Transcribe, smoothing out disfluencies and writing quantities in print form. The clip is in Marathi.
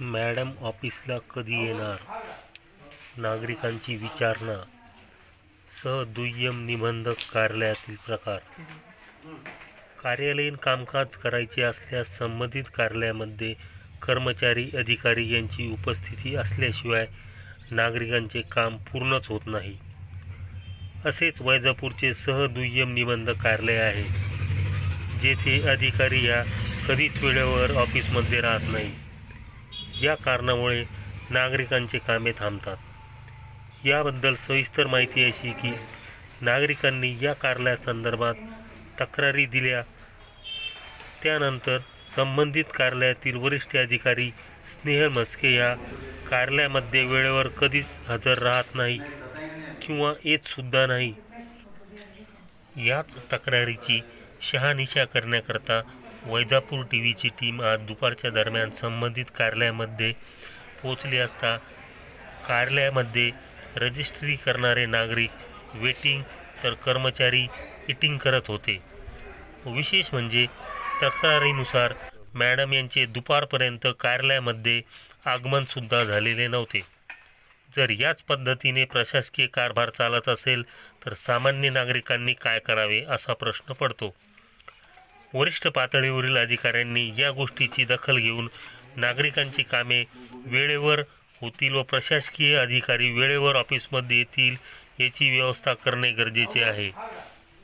मॅडम ऑफिसला कधी येणार? नागरिकांची विचारणा. दुय्यम निबंधक कार्यालयातील प्रकार. कार्यालयीन कामकाज करायचे असल्यास संबंधित कार्यालयामध्ये कर्मचारी अधिकारी यांची उपस्थिती असल्याशिवाय नागरिकांचे काम पूर्णच होत नाही. असेच वैजापूरचे दुय्यम निबंधक कार्यालय आहे, जेथे अधिकारी ह्या कधीच वेळेवर ऑफिसमध्ये राहत नाही. या कारणामुळे नागरिकांचे कामे थांबतात. याबद्दल सविस्तर माहिती अशी की नागरिकांनी या कार्यालयासंदर्भात तक्रारी दिल्या, त्यानंतर संबंधित कार्यालयातील वरिष्ठ अधिकारी स्नेहल म्हस्के या कार्यालयामध्ये वेळेवर कधीच हजर राहत नाही किंवा येतसुद्धा नाही. याच तक्रारीची शहानिशा करण्याकरता वैजापूर टीव्हीची टीम आज दुपारच्या दरम्यान संबंधित कार्यालयामध्ये पोहोचली असता कार्यालयामध्ये रजिस्ट्री करणारे नागरिक वेटिंग तर कर्मचारी ईटिंग करत होते. विशेष म्हणजे तक्रारीनुसार मॅडम यांचे दुपारपर्यंत कार्यालयामध्ये आगमनसुद्धा झालेले नव्हते. जर याच पद्धतीने प्रशासकीय कारभार चालत असेल तर सामान्य नागरिकांनी काय करावे असा प्रश्न पडतो. वरिष्ठ पातळीवरील अधिकाऱ्यांनी या गोष्टीची दखल घेऊन नागरिकांची कामे वेळेवर होतील व प्रशासकीय अधिकारी वेळेवर ऑफिसमध्ये येतील याची व्यवस्था करणे गरजेचे आहे.